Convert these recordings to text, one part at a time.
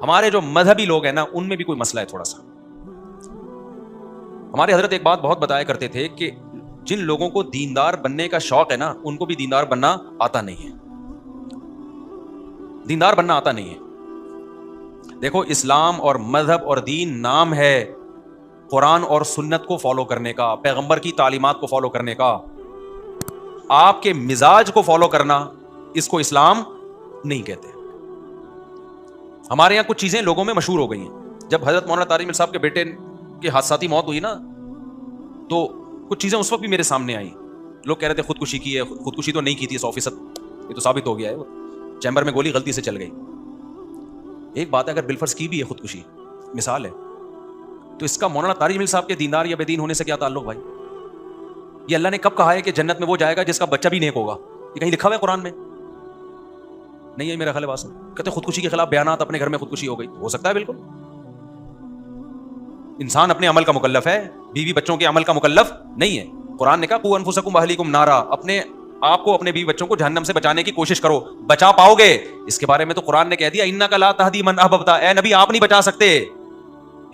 ہمارے جو مذہبی لوگ ہیں نا ان میں بھی کوئی مسئلہ ہے تھوڑا سا. ہمارے حضرت ایک بات بہت بتایا کرتے تھے کہ جن لوگوں کو دیندار بننے کا شوق ہے نا ان کو بھی دیندار بننا آتا نہیں ہے. دیندار بننا آتا نہیں ہے. دیکھو اسلام اور مذہب اور دین نام ہے قرآن اور سنت کو فالو کرنے کا, پیغمبر کی تعلیمات کو فالو کرنے کا. آپ کے مزاج کو فالو کرنا اس کو اسلام نہیں کہتے. ہمارے یہاں کچھ چیزیں لوگوں میں مشہور ہو گئی ہیں. جب حضرت مولانا طارق مل صاحب کے بیٹے کی حادثاتی موت ہوئی نا تو کچھ چیزیں اس وقت بھی میرے سامنے آئیں. لوگ کہہ رہے تھے خودکشی کی ہے. خودکشی تو نہیں کی تھی 100%, یہ تو ثابت ہو گیا ہے. چیمبر میں گولی غلطی سے چل گئی. ایک بات ہے اگر بالفرض کی بھی ہے خودکشی, مثال ہے, تو اس کا مولانا طارق مل صاحب کے دیندار یا بے دین ہونے سے کیا تعلق بھائی؟ یہ اللہ نے کب کہا ہے کہ جنت میں وہ جائے گا جس کا بچہ بھی نیک ہوگا؟ یہ کہیں لکھا ہوا ہے قرآن میں؟ نہیں ہے میرا خیال ہے. کہتے خودکشی کے خلاف بیانات, اپنے گھر میں خودکشی ہو گئی. ہو سکتا ہے بالکل. انسان اپنے عمل کا مکلف ہے, بیوی بچوں کے عمل کا مکلف نہیں ہے. قرآن نے کہا قوا انفسکم واہلیکم نارا, اپنے آپ کو اپنے بیوی بچوں کو جہنم سے بچانے کی کوشش کرو. بچا پاؤ گے؟ اس کے بارے میں تو قرآن نے کہہ دیا انک لا تہدی من احببت, اے نبی آپ نہیں بچا سکتے,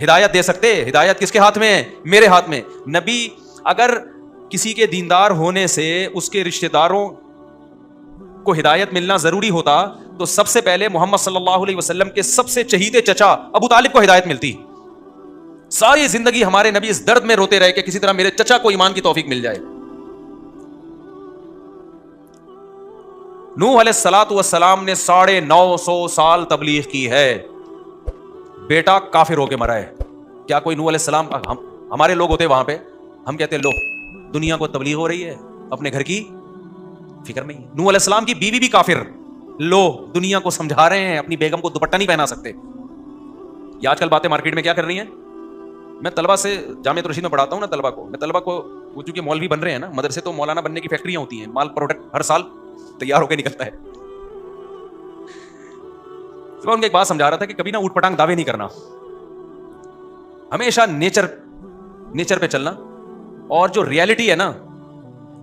ہدایت دے سکتے. ہدایت کس کے ہاتھ میں ہے؟ میرے ہاتھ میں. نبی اگر کسی کے دیندار ہونے سے اس کے رشتہ داروں کو ہدایت ملنا ضروری ہوتا تو سب سے پہلے محمد صلی اللہ علیہ وسلم کے سب سے چہیتے چچا ابو طالب کو ہدایت ملتی. ساری زندگی ہمارے نبی اس درد میں روتے رہے کہ کسی طرح میرے چچا کو ایمان کی توفیق مل جائے. نوح علیہ الصلوۃ والسلام نے 950 سال تبلیغ کی ہے, بیٹا کافر ہو کے مرا ہے. کیا کوئی نوح علیہ السلام, ہمارے لوگ ہوتے وہاں پہ, ہم کہتے لو دنیا کو تبلیغ ہو رہی ہے, اپنے گھر کی فکر نہیں. نوح علیہ السلام کی بیوی بھی کافر, لو دنیا کو سمجھا رہے ہیں, اپنی بیگم کو دوپٹہ نہیں پہنا سکتے. یہ آج کل باتیں مارکیٹ میں کیا کر رہی ہیں. میں طلبہ سے جامعۃ الرشید میں پڑھاتا ہوں نا, طلبہ کو وہ چونکہ مولوی بن رہے ہیں نا, مدرسے تو مولانا بننے کی فیکٹریاں ہوتی ہیں, مال پروڈکٹ ہر سال تیار ہو کے نکلتا ہے. تو میں ان کو ایک بات سمجھا رہا تھا کہ کبھی نا اوٹ پٹانگ دعوے نہیں کرنا, ہمیشہ نیچر پہ چلنا, اور جو ریالٹی ہے نا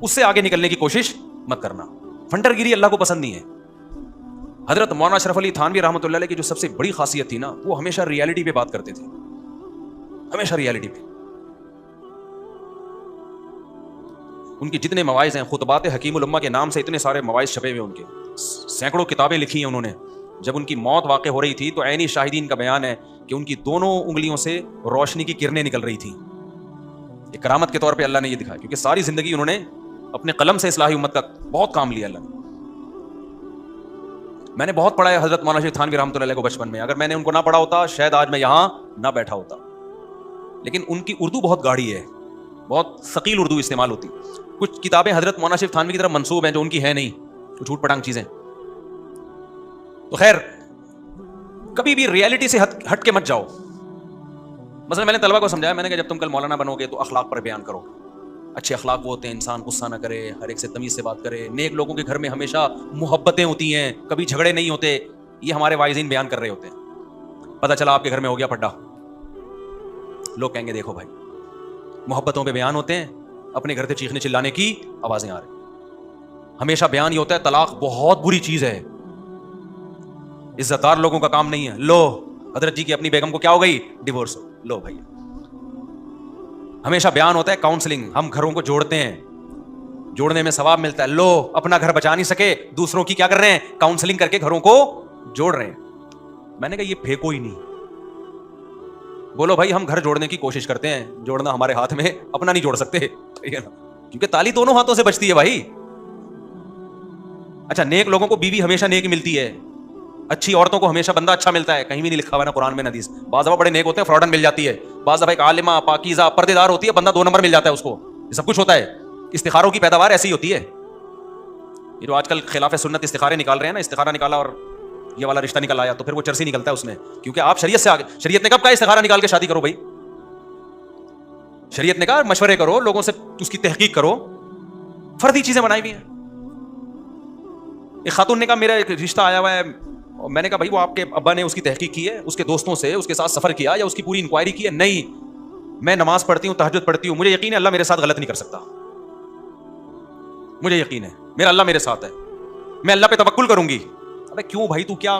اس سے آگے نکلنے کی کوشش مت کرنا. فنڈر گیری اللہ کو پسند نہیں ہے. حضرت مولانا اشرف علی تھانوی رحمۃ اللہ علیہ کی جو سب سے بڑی خاصیت تھی نا, وہ ہمیشہ ریالٹی پہ بات کرتے تھے, ہمیشہ ریالٹی پہ. ان کی جتنے مواعظ ہیں, خطبات حکیم الامہ کے نام سے اتنے سارے مواعظ چھپے ہوئے, ان کے سینکڑوں کتابیں لکھی ہیں انہوں نے. جب ان کی موت واقع ہو رہی تھی تو عینی شاہدین کا بیان ہے کہ ان کی دونوں انگلیوں سے روشنی کی کرنیں نکل رہی تھیں. ایک کرامت کے طور پہ اللہ نے یہ دکھایا, کیونکہ ساری زندگی انہوں نے اپنے قلم سے اصلاحی امت کا بہت کام لیا اللہ نے. میں نے بہت پڑھا ہے حضرت مولانا شیخ تھانوی رحمۃ اللہ علیہ کو بچپن میں. اگر میں نے ان کو نہ پڑھا ہوتا شاید آج میں یہاں نہ بیٹھا ہوتا. لیکن ان کی اردو بہت گاڑی ہے, بہت ثقیل اردو استعمال ہوتی. کچھ کتابیں حضرت مولانا شیخ تھانوی کی طرف منسوب ہیں جو ان کی ہیں نہیں, کچھ جھوٹ پٹانگ چیزیں. تو خیر کبھی بھی ریالٹی سے ہٹ کے مت جاؤ. مثلا میں نے طلبہ کو سمجھایا, میں نے کہا جب تم کل مولانا بنو گے تو اخلاق پر بیان کرو. اچھے اخلاق وہ ہوتے ہیں انسان غصہ نہ کرے, ہر ایک سے تمیز سے بات کرے, نیک لوگوں کے گھر میں ہمیشہ محبتیں ہوتی ہیں, کبھی جھگڑے نہیں ہوتے. یہ ہمارے واعظین بیان کر رہے ہوتے ہیں. پتہ چلا آپ کے گھر میں ہو گیا پڈا, لوگ کہیں گے دیکھو بھائی محبتوں پہ بیان ہوتے ہیں, اپنے گھر سے چیخنے چلانے کی آوازیں آ رہی. ہمیشہ بیان یہ ہوتا ہے طلاق بہت بری چیز ہے, عزت دار لوگوں کا کام نہیں ہے. لو حضرت جی کی اپنی بیگم کو کیا ہو گئی, ڈیورس ہو, لو بھائی. ہمیشہ بیان ہوتا ہے کاؤنسلنگ, ہم گھروں کو جوڑتے ہیں, جوڑنے میں ثواب ملتا ہے. لو اپنا گھر بچا نہیں سکے, دوسروں کی کیا کر رہے ہیں, کاؤنسلنگ کر کے گھروں کو جوڑ رہے ہیں. میں نے کہا یہ پھینکو ہی نہیں, بولو بھائی ہم گھر جوڑنے کی کوشش کرتے ہیں, جوڑنا ہمارے ہاتھ میں, اپنا نہیں جوڑ سکتے, کیونکہ تالی دونوں ہاتھوں سے بچتی ہے بھائی. اچھا نیک لوگوں کو بیوی ہمیشہ نیک ملتی ہے, اچھی عورتوں کو ہمیشہ بندہ اچھا ملتا ہے, کہیں بھی نہیں لکھا ہوا نا قرآن میں حدیث. بعض دفعہ بڑے نیک ہوتے ہیں فراڈن مل جاتی ہے, بعض دفعہ ایک عالمہ پاکیزہ پردے دار ہوتی ہے, بندہ 2 نمبر مل جاتا ہے اس کو. یہ سب کچھ ہوتا ہے. استخاروں کی پیداوار ایسی ہوتی ہے. یہ جو آج کل خلاف سنت استخارے نکال رہے ہیں نا, استخارہ نکالا اور یہ والا رشتہ نکل آیا تو پھر وہ چرسی نکلتا ہے اس میں, کیونکہ آپ شریعت سے آگے. شریعت نے کب کہا استخارہ نکال کے شادی کرو بھائی؟ شریعت نے کہا مشورے کرو, لوگوں سے اس کی تحقیق کرو. فردی چیزیں بنائی ہوئی ہیں. ایک خاتون نے کہا میرا ایک رشتہ آیا ہوا ہے, اور میں نے کہا بھائی وہ آپ کے ابا نے اس کی تحقیق کی ہے, اس کے دوستوں سے اس کے ساتھ سفر کیا یا اس کی پوری انکوائری کی ہے؟ نہیں, میں نماز پڑھتی ہوں, تہجد پڑھتی ہوں, مجھے یقین ہے اللہ میرے ساتھ غلط نہیں کر سکتا, مجھے یقین ہے میرا اللہ میرے ساتھ ہے, میں اللہ پہ توکل کروں گی. ابے کیوں بھائی, تو کیا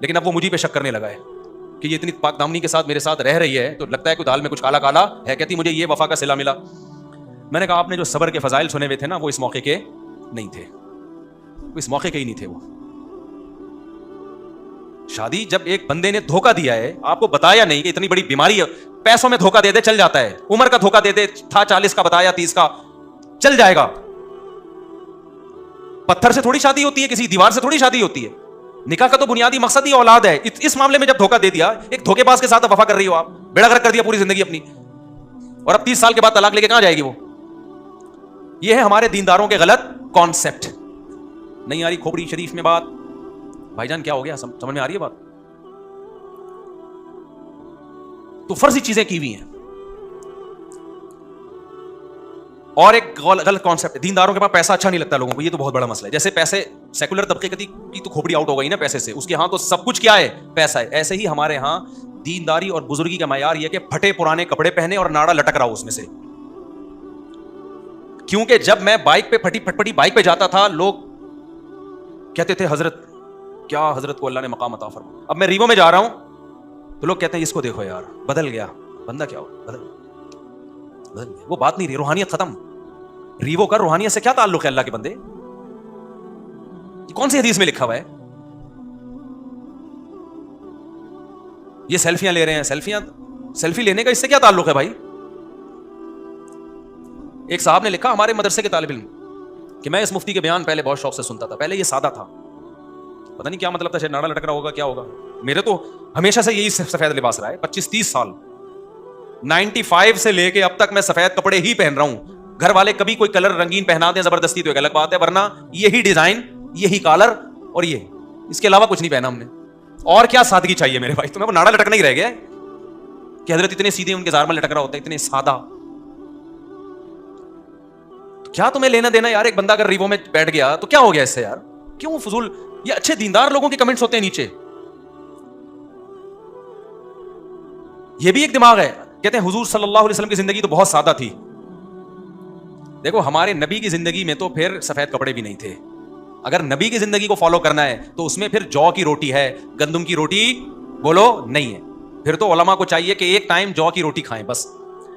لیکن اب وہ مجھے پہ شک کرنے لگا ہے کہ یہ اتنی پاک دامنی کے ساتھ میرے ساتھ رہ رہی ہے تو لگتا ہے کہ دال میں کچھ کالا کالا ہے. کہتی مجھے یہ وفا کا صلہ ملا. میں نے کہا آپ نے جو صبر کے فضائل سنے ہوئے تھے نا وہ اس موقع کے نہیں تھے, وہ اس موقع کے ہی نہیں تھے. وہ شادی جب ایک بندے نے دھوکہ دیا ہے, آپ کو بتایا نہیں کہ اتنی بڑی بیماری ہے, پیسوں میں دھوکہ دے دے چل جاتا ہے, عمر کا دھوکہ دے دے, تھا 40 کا بتایا 30 کا چل جائے گا. پتھر سے تھوڑی شادی ہوتی ہے, کسی دیوار سے تھوڑی شادی ہوتی ہے. نکاح کا تو بنیادی مقصد ہی اولاد ہے. اس معاملے میں جب دھوکہ دے دیا, ایک دھوکے باز کے ساتھ وفا کر رہی ہو آپ, بیڑا غرق کر دیا پوری زندگی اپنی, اور اب 30 سال کے بعد طلاق لے کے کہاں جائے گی وہ. یہ ہے ہمارے دینداروں کے غلط کانسیپٹ. نہیں آ رہی کھوپڑی شریف میں بات؟ بھائی جان کیا ہو گیا, سمجھ میں آ رہی ہے بات؟ تو فرضی چیزیں کی ہوئی ہیں. اور ایک غلط کانسیپٹ, دینداروں کے پاس پیسہ اچھا نہیں لگتا لوگوں کو, یہ تو بہت بڑا مسئلہ ہے. جیسے پیسے سیکولر طبقے کی تو کھوپڑی آؤٹ ہو گئی نا پیسے سے, اس کے ہاں تو سب کچھ کیا ہے, پیسہ ہے. ایسے ہی ہمارے ہاں دینداری اور بزرگی کا معیار یہ کہ پھٹے پرانے کپڑے پہنے اور ناڑا لٹک رہا ہو اس میں سے. کیونکہ جب میں بائک پہ پھٹپٹی بائک پہ جاتا تھا, لوگ کہتے تھے حضرت کیا حضرت کو اللہ نے مقام عطا فرمایا. اب میں ریوو میں جا رہا ہوں تو لوگ کہتے ہیں اس کو دیکھو یار بدل گیا بندہ, کیا ہو بدل گیا. وہ بات نہیں رہی, روحانیت ختم. ریوو کا روحانیت سے کیا تعلق ہے اللہ کے بندے؟ کون سی حدیث میں لکھا ہوا ہے؟ یہ سیلفیاں لے رہے ہیں, سیلفی لینے کا اس سے کیا تعلق ہے بھائی؟ ایک صاحب نے لکھا, ہمارے مدرسے کے طالب علم, کہ میں اس مفتی کے بیان پہلے بہت شوق سے سنتا تھا. پہلے یہ سادہ تھا, پتہ نہیں کیا مطلب تھا, شاید ناڑا لٹک رہا ہوگا, کیا ہوگا. میرے تو ہمیشہ سے یہی سفید لباس رہا ہے, 25-30 سال, 95 سے لے کے اب تک میں سفید کپڑے ہی پہن رہا ہوں. گھر والے کبھی کوئی کلر رنگین پہنا دیں زبردستی تو ایک الگ بات ہے, ورنہ یہی ڈیزائن, یہی کالر, اور یہ, اس کے علاوہ کچھ نہیں پہنا ہم نے. اور کیا سادگی چاہیے میرے بھائی, تمہیں وہ ناڑا لٹکنا ہی رہ گیا کہ حضرت اتنے سیدھے ان کے زار میں لٹک رہا ہوتا ہے, اتنے سادہ. کیا تمہیں لینا دینا یار؟ ایک بندہ اگر ریوو میں بیٹھ گیا تو کیا ہو گیا اس سے یار؟ کیوں فضول؟ یہ اچھے دیندار لوگوں کے کمنٹس ہوتے ہیں نیچے. یہ بھی ایک دماغ ہے. کہتے ہیں حضور صلی اللہ علیہ وسلم کی زندگی تو بہت سادہ تھی. دیکھو ہمارے نبی کی زندگی میں تو پھر سفید کپڑے بھی نہیں تھے. اگر نبی کی زندگی کو فالو کرنا ہے تو اس میں پھر جو کی روٹی ہے, گندم کی روٹی بولو نہیں ہے. پھر تو علماء کو چاہیے کہ ایک ٹائم جو کی روٹی کھائیں بس.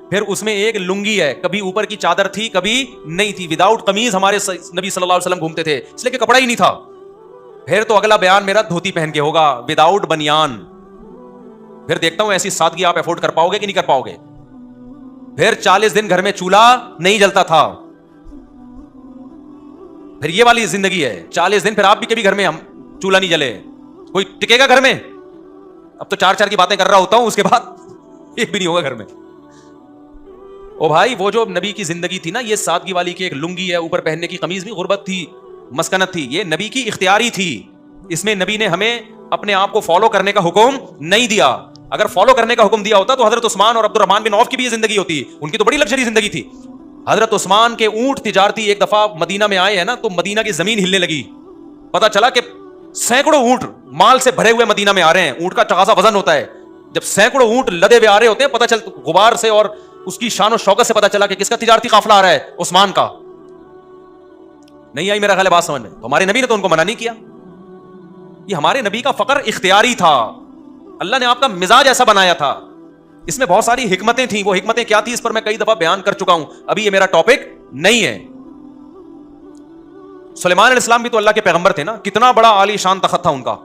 پھر اس میں ایک لنگی ہے, کبھی اوپر کی چادر تھی کبھی نہیں تھی. وداؤٹ قمیض ہمارے نبی صلی اللہ علیہ وسلم گھومتے تھے, اس لیے کہ کپڑا ہی نہیں تھا. پھر تو اگلا بیان میرا دھوتی پہن کے ہوگا, وداؤٹ بنیان. پھر دیکھتا ہوں ایسی سادگی آپ افورڈ کر پاؤ گے کہ نہیں کر پاؤ گے. پھر 40 دن گھر میں چولہا نہیں جلتا تھا. پھر یہ والی زندگی ہے, 40 دن پھر آپ بھی کبھی گھر میں ہم چولہا نہیں جلے, کوئی ٹکے گا گھر میں؟ اب تو 4 کی باتیں کر رہا ہوتا ہوں, اس کے بعد ایک بھی نہیں ہوگا گھر میں. او بھائی وہ جو نبی کی زندگی تھی نا, یہ سادگی والی کی, ایک لنگی ہے, اوپر پہننے کی قمیض بھی غربت تھی, مسکنت تھی. یہ نبی کی اختیاری تھی. اس میں نبی نے ہمیں اپنے آپ کو فالو کرنے کا حکم نہیں دیا. اگر فالو کرنے کا حکم دیا ہوتا تو حضرت عثمان اور عبد الرحمن بن عوف کی بھی یہ زندگی ہوتی. ان کی تو بڑی لگژری زندگی تھی. حضرت عثمان کے اونٹ تجارتی ایک دفعہ مدینہ میں آئے ہیں نا, تو مدینہ کی زمین ہلنے لگی. پتا چلا کہ سینکڑوں اونٹ مال سے بھرے ہوئے مدینہ میں آ رہے ہیں. اونٹ کا تقاضا وزن ہوتا ہے. جب سینکڑوں اونٹ لدے ہوئے آ رہے ہوتے ہیں, پتا چل غبار سے اور اس کی شان و شوکت سے پتا چلا کہ کس کا تجارتی قافلہ آ رہا ہے, عثمان کا. نہیں آئی میرا خیال ہے بات سمجھ میں؟ تو ہمارے نبی نے تو ان کو منع نہیں کیا. یہ ہمارے نبی کا فقر اختیاری تھا. اللہ نے آپ کا مزاج ایسا بنایا تھا. اس میں بہت ساری حکمتیں تھیں. وہ حکمتیں کیا تھی اس پر میں کئی دفعہ بیان کر چکا ہوں, ابھی یہ میرا ٹاپک نہیں ہے. سلیمان علیہ السلام بھی تو اللہ کے پیغمبر تھے نا. کتنا بڑا عالی شان تخت تھا ان کا,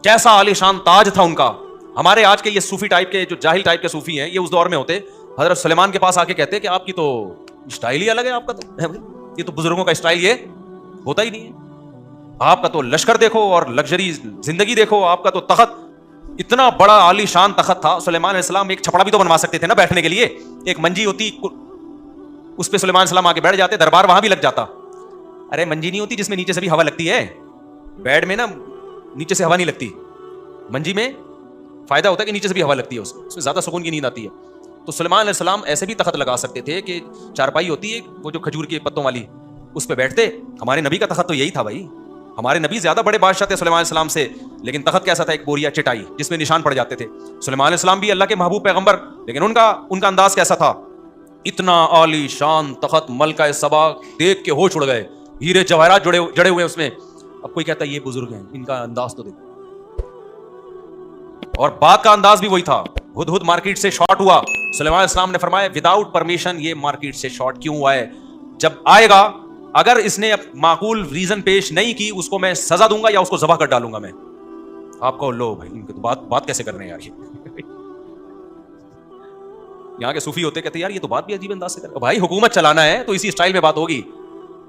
کیسا عالی شان تاج تھا ان کا. ہمارے آج کے یہ صوفی ٹائپ کے, جو جاہل ٹائپ کے صوفی ہیں, یہ اس دور میں ہوتے. حضرت سلیمان کے پاس آ کے کہتے کہ آپ کی تو اسٹائل ہی الگ ہے. آپ کا تو یہ تو بزرگوں کا اسٹائل یہ ہوتا ہی نہیں ہے. آپ کا تو لشکر دیکھو اور لگژری زندگی دیکھو. آپ کا تو تخت اتنا بڑا عالی شان تخت تھا. سلیمان علیہ السلام ایک چھپڑا بھی تو بنوا سکتے تھے نا بیٹھنے کے لیے. ایک منجی ہوتی, اس پہ سلیمان علیہ السلام آ کے بیٹھ جاتے, دربار وہاں بھی لگ جاتا. ارے منجی نہیں ہوتی جس میں نیچے سے بھی ہوا لگتی ہے. بیڈ میں نا نیچے سے ہوا نہیں لگتی. منجی میں فائدہ ہوتا ہے کہ نیچے سے بھی ہوا لگتی ہے, اس میں زیادہ سکون کی نیند آتی ہے. تو سلیمان علیہ السلام ایسے بھی تخت لگا سکتے تھے کہ چارپائی ہوتی ہے وہ جو کھجور کے پتوں والی, اس پہ بیٹھتے. ہمارے نبی کا تخت تو یہی تھا بھائی. ہمارے نبی زیادہ بڑے بادشاہ تھے سلیمان علیہ السلام سے, لیکن تخت کیسا تھا؟ ایک بوریا چٹائی جس میں نشان پڑ جاتے تھے. سلیمان علیہ السلام بھی اللہ کے محبوب پیغمبر, لیکن ان کا انداز کیسا تھا؟ اتنا عالی شان تخت, ملکہ سبا دیکھ کے ہوش اڑ گئے, ہیرے جواہرات جڑے ہوئے اس میں. اب کوئی کہتا ہے یہ بزرگ ہیں, ان کا انداز تو دیکھو. اور بات کا انداز بھی وہی تھا. ہدہد مارکیٹ سے شارٹ ہوا, سلیمان علیہ السلام نے فرمایا وداؤٹ پرمیشن یہ مارکیٹ سے شارٹ کیوں ہوا ہے, جب آئے گا اگر اس نے معقول ریزن پیش نہیں کی اس کو میں سزا دوں گا یا اس کو ذبح کر ڈالوں گا میں. آپ کو لو بھائی ان کی بات کیسے کر رہے ہیں یار, یہاں کے صوفی ہوتے کہتے ہیں یار یہ تو بات بھی عجیب انداز سے کر رہے. بھائی حکومت چلانا ہے تو اسی اسٹائل میں بات ہوگی.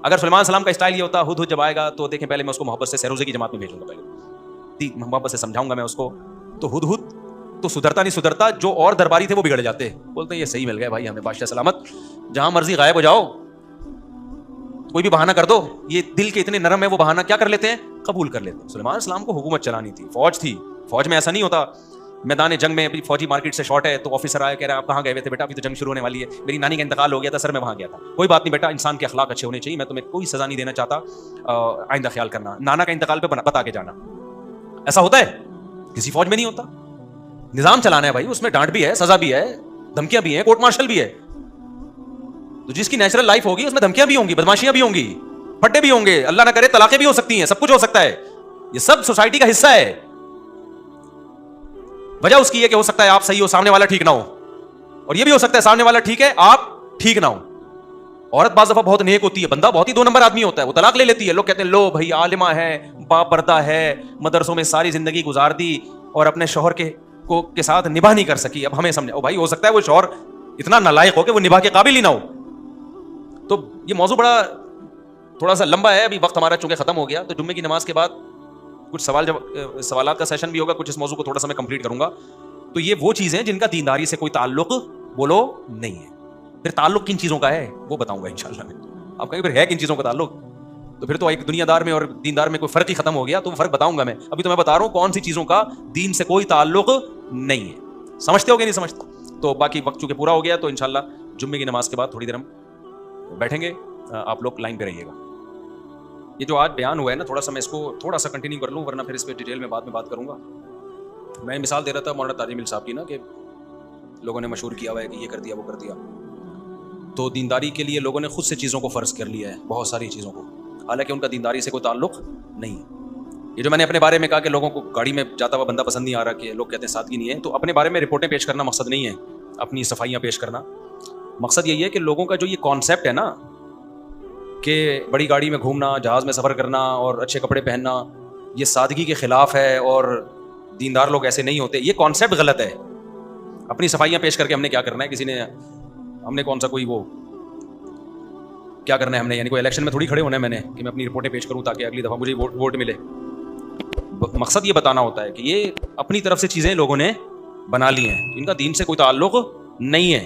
اگر سلیمان السلام کا اسٹائل یہ ہوتا ہدہد جب آئے گا تو دیکھیں پہلے میں اس کو محبت سے سہروزے کی جماعت میں بھیجوں گا, پہلے محبت سے سمجھاؤں گا میں اس کو. تو ہدہد تو سدھرتا نہیں سدھرتا, جو اور درباری تھے وہ بگڑ جاتے, بولتے ہیں یہ صحیح مل گئے بھائی ہمیں بادشاہ سلامت, جہاں مرضی غائب ہو جاؤ کوئی بھی بہانہ کر دو, یہ دل کے اتنے نرم ہے وہ بہانہ کیا کر لیتے ہیں, قبول کر لیتے ہیں. سلیمان السلام کو حکومت چلانی تھی, فوج تھی, فوج میں ایسا نہیں ہوتا میدان جنگ میں فوجی مارکیٹ سے شارٹ ہے تو آفیسر آیا کہہ رہا ہے آپ کہاں گئے ہوئے تھے, بیٹا ابھی تو جنگ شروع ہونے والی ہے, میری نانی کا انتقال ہو گیا تھا سر میں وہاں گیا تھا. کوئی بات نہیں بیٹا, انسان کے اخلاق اچھے ہونے چاہیے, میں تمہیں کوئی سزا نہیں دینا چاہتا, آئندہ خیال کرنا. نانا کا انتقال پہ بتا کے جانا. ایسا ہوتا ہے کسی فوج میں نہیں ہوتا. نظام چلانا ہے بھائی, اس میں ڈانٹ بھی ہے, سزا بھی ہے, دھمکیاں بھی ہیں, کورٹ مارشل بھی ہے. تو جس کی نیچرل لائف ہوگی اس میں دھمکیاں بھی ہوں گی, بدماشیاں بھی ہوں گی, پھٹے بھی ہوں گے, اللہ نہ کرے طلاقیں بھی ہو سکتی ہیں, سب کچھ ہو سکتا ہے. یہ سب سوسائٹی کا حصہ ہے. وجہ اس کی یہ کہ ہو سکتا ہے آپ صحیح ہو, سامنے والا ٹھیک نہ ہو, اور یہ بھی ہو سکتا ہے سامنے والا ٹھیک ہے آپ ٹھیک نہ ہو. عورت بعض دفعہ بہت نیک ہوتی ہے, بندہ بہت ہی 2 نمبر آدمی ہوتا ہے, وہ طلاق لے لیتی ہے. لوگ کہتے ہیں لو بھائی عالمہ ہے, با پردہ ہے, مدرسوں میں ساری زندگی گزار دی اور اپنے شوہر کے ساتھ نباہ نہیں کر سکی. اب ہمیں سمجھاؤ بھائی, ہو سکتا ہے وہ شوہر اتنا نالائق ہو کہ وہ نباہ کے قابل ہی نہ ہو. تو یہ موضوع بڑا تھوڑا سا لمبا ہے, ابھی وقت ہمارا چونکہ ختم ہو گیا, تو جمعے کی نماز کے بعد کچھ سوالات کا سیشن بھی ہوگا, کچھ اس موضوع کو تھوڑا سا میں کمپلیٹ کروں گا. تو یہ وہ چیزیں جن کا دینداری سے کوئی تعلق بولو نہیں ہے. پھر تعلق کن چیزوں کا ہے وہ بتاؤں گا انشاءاللہ میں. آپ کہیں پھر ہے کن چیزوں کا تعلق, تو پھر تو ایک دنیا دار میں اور دیندار میں کوئی فرق ہی ختم ہو گیا. تو فرق بتاؤں گا میں. ابھی تو میں بتا رہا ہوں کون سی چیزوں کا دین سے کوئی تعلق نہیں ہے. سمجھتے ہو کہ نہیں سمجھتے؟ تو باقی وقت چونکہ پورا ہو گیا تو انشاءاللہ جمعے کی نماز کے بعد تھوڑی دیر ہم بیٹھیں گے, آپ لوگ لائن پہ رہیے گا. یہ جو آج بیان ہوا ہے نا, تھوڑا سا میں اس کو تھوڑا سا کنٹینیو کر لوں, ورنہ پھر اس پہ ڈیٹیل میں بعد میں بات کروں گا. میں مثال دے رہا تھا مولانا تاج مل صاحب کی نا, کہ لوگوں نے مشہور کیا ہوا ہے کہ یہ کر دیا وہ کر دیا. تو دینداری کے لیے لوگوں نے خود سے چیزوں کو فرض کر لیا ہے, بہت ساری چیزوں کو, حالانکہ ان کا دینداری سے کوئی تعلق نہیں. یہ جو میں نے اپنے بارے میں کہا کہ لوگوں کو گاڑی میں جاتا ہوا بندہ پسند نہیں آ رہا, کہ لوگ کہتے ہیں سادگی نہیں ہے, تو اپنے بارے میں رپورٹیں پیش کرنا مقصد نہیں ہے, اپنی صفائیاں پیش کرنا. مقصد یہی ہے کہ لوگوں کا جو یہ کانسیپٹ ہے نا کہ بڑی گاڑی میں گھومنا, جہاز میں سفر کرنا اور اچھے کپڑے پہننا, یہ سادگی کے خلاف ہے اور دیندار لوگ ایسے نہیں ہوتے, یہ کانسیپٹ غلط ہے. اپنی صفائیاں پیش کر کے ہم نے کیا کرنا ہے, کسی نے ہم نے کون سا کوئی وہ کیا کرنا ہے ہم نے, یعنی کوئی الیکشن میں تھوڑی کھڑے ہونا ہے میں نے کہ میں اپنی رپورٹیں پیش کروں تاکہ اگلی دفعہ مجھے ووٹ ملے. مقصد یہ بتانا ہوتا ہے کہ یہ اپنی طرف سے چیزیں لوگوں نے بنا لی ہیں, ان کا دین سے کوئی تعلق نہیں ہے.